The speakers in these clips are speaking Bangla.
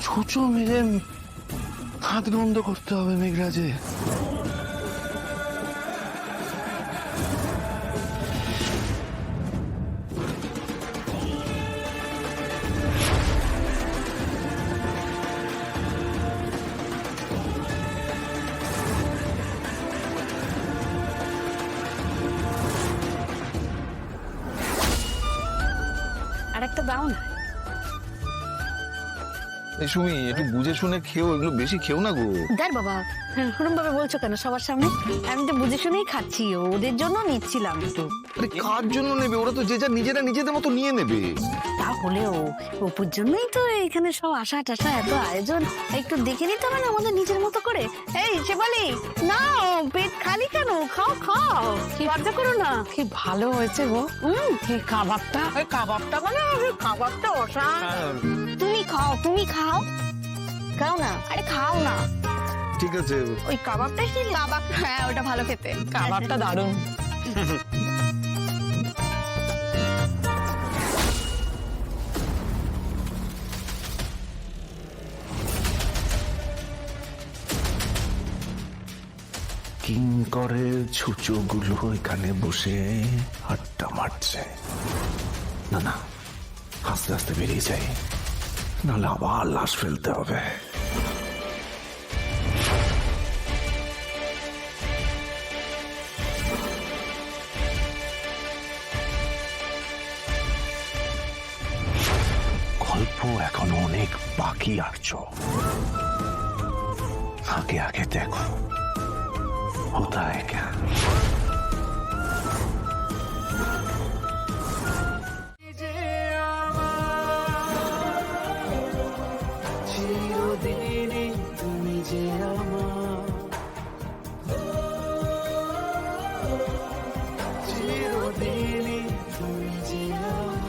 ছুঁচো মেরে হাত বন্ধ করতে হবে মেঘরাজে। আর একটা দাও না। এই সুমি, একটু বুঝে শুনে খেও, এগুলো বেশি খেও না গো। দেখ বাবা, ওরকম ভাবে বলছো কেন সবার সামনে? আমি তো বুঝে শুনেই খাচ্ছি, ওদের জন্য নিচ্ছিলাম তো। আরে কার জন্য নেবে? ওরা তো যে যা নিজেরা নিজেদের মতো নিয়ে নেবে। তাহলেও অপুর জন্যই তো এখানে সব আশা টাশা, এত আয়োজন। একটু দেখে নিতে হবে না আমাদের নিজের মতো করে। এই শেফালি, নাও, পেট খালি কেন? খাও খাও, লজ্জা করো না। কি ভালো হয়েছে গো। কি কাবাবটা, ওই কাবাবটা মানে কাবাবটা অসাধারণ। তুমি খাও, তুমি খাও, খাও না, আরে খাও না। ঠিক আছে, ওই কাবাবটা কি? কাবাব, হ্যাঁ ওটা ভালো খেতে। কাবাবটা দারুণ। কিঙ্করের ছুঁচোগুলো এখানে বসে আড্ডা মারছে। না না, আস্তে আস্তে বেরিয়ে যাই, নাহলে আবার লাশ ফেলতে হবে। গল্প এখনো অনেক বাকি আর্য, আগে আগে দেখো होता है क्या। চিরদিনই তুমি যে আমার, চিরদিনই তুমি যে আমার।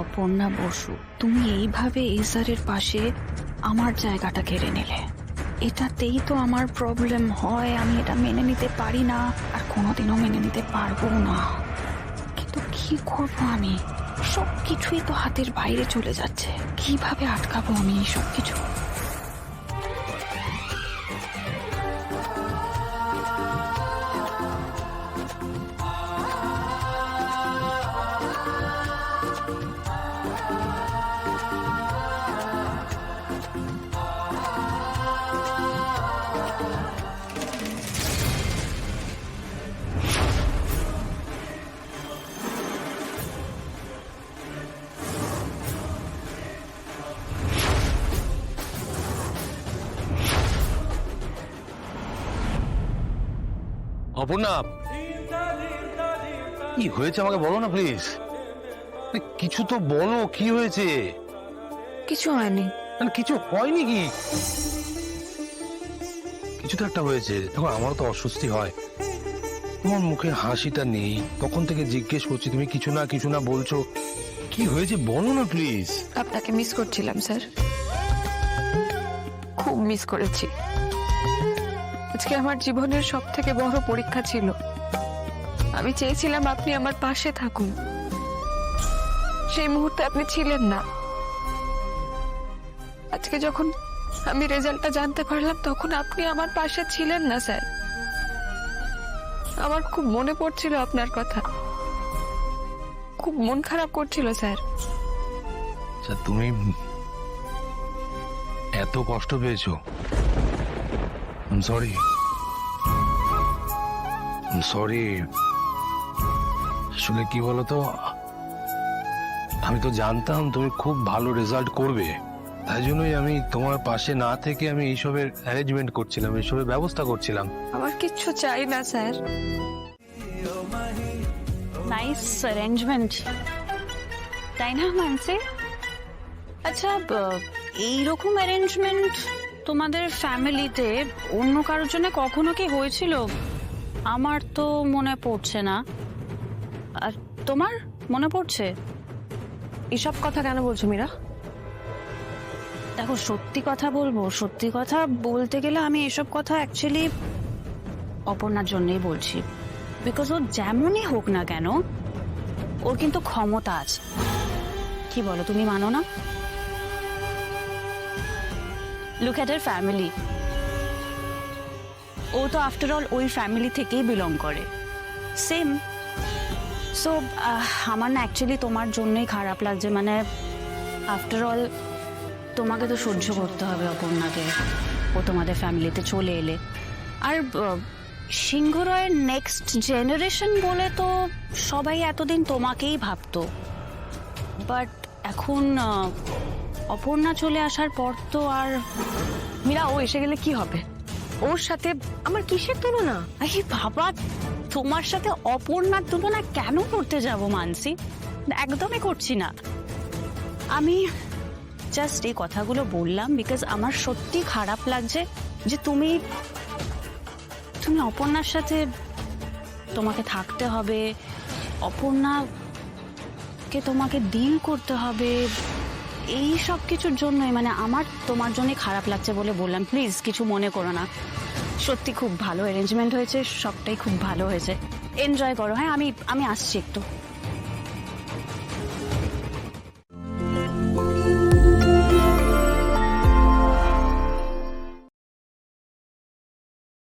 অপর্ণা বসু, তুমি এইভাবে এসআরের পাশে আমার জায়গাটা কেড়ে নিলে। এটাতেই তো আমার প্রবলেম হয়, আমি এটা মেনে নিতে পারি না, আর কোনোদিনও মেনে নিতে পারবো না। কিন্তু কি করবো আমি? সবকিছুই তো হাতের বাইরে চলে যাচ্ছে, কিভাবে আটকাবো আমি এই সবকিছু? অপর্ণা, কি হয়েছে আমাকে বলো না প্লিজ। কিছু তো বলো, কি হয়েছে? কিছু হয়নি। কিছু হয়নি কি? কিছু তো একটা হয়েছে। দেখো, আমার তো অস্বস্তি হয়, তোমার মুখে হাসিটা নেই। তখন থেকে জিজ্ঞেস করছি, তুমি কিছু না কিছু না বলছো। কি হয়েছে বলো না প্লিজ। আপনাকে মিস করছিলাম স্যার, খুব মিস করেছি। আজকে আমার জীবনের সব থেকে বড় পরীক্ষা ছিল। আমি চেয়েছিলাম আপনি আমার পাশে থাকুন, সেই মুহূর্তে আপনি ছিলেন না। আজকে যখন আমি রেজাল্টটা জানতে পারলাম, তখন আপনি আমার পাশে ছিলেন না স্যার। আমার খুব মনে পড়ছিল আপনার কথা, খুব মন খারাপ করছিল স্যার। তুমি এত কষ্ট পেয়েছো? Sorry, sorry. আসলে কি বলতো, আমি তো জানতাম তুমি খুব ভালো রেজাল্ট করবে, তাই জন্যই আমি তোমার পাশে না থেকে আমি এইসবের অ্যারেঞ্জমেন্ট করছিলাম, এইসবের ব্যবস্থা করছিলাম। আমার কিচ্ছু চাই না স্যার। নাইস অ্যারেঞ্জমেন্ট, তাই না মানসি? আচ্ছা, এইরকম অ্যারেঞ্জমেন্ট তোমাদের ফ্যামিলিতে অন্য কারোর জন্য কখনো কি হয়েছিল? আমার তো মনে পড়ছে না। আর তোমার মনে পড়ছে? এসব কথা কেন বলছো মীরা? দেখো সত্যি কথা বলবো, সত্যি কথা বলতে গেলে আমি এসব কথা অ্যাকচুয়ালি অপর্ণার জন্যই বলছি। বিকজ ও যেমনই হোক না কেন ওর কিন্তু ক্ষমতা আছে। কি বলো, তুমি মানো না? Look at her family. ও তো আফটার অল ওই ফ্যামিলি থেকেই বিলং করে, সেম। সো আমার না অ্যাকচুয়ালি তোমার জন্যই খারাপ লাগছে। মানে আফটার অল তোমাকে তো সহ্য করতে হবে অপর্ণাকে, ও তোমাদের ফ্যামিলিতে চলে এলে। আর সিংহরায়ের নেক্সট জেনারেশন বলে তো সবাই এতদিন তোমাকেই ভাবতো, বাট এখন অপর্ণা চলে আসার পর তো আর। মীরা, ও এসে গেলে কি হবে? ওর সাথে আমার কিসের তুলনা? আরে বাবা, তোমার সাথে অপর্ণার তুলনা কেন করতে যাব মানসি? একদমই করছি না। আমি জাস্ট এই কথাগুলো বললাম বিকজ আমার সত্যি খারাপ লাগছে যে তুমি অপর্ণার সাথে তোমাকে থাকতে হবে, অপর্ণাকে তোমাকে ডিল করতে হবে, এই সব কিছুর জন্যই। মানে আমার তোমার জন্যই খারাপ লাগছে বলে বললাম। প্লিজ কিছু মনে করো না। সত্যি খুব ভালো অ্যারেঞ্জমেন্ট হয়েছে, সবটাই খুব ভালো হয়েছে। এনজয় করো। হ্যাঁ, আমি আসছি একটু।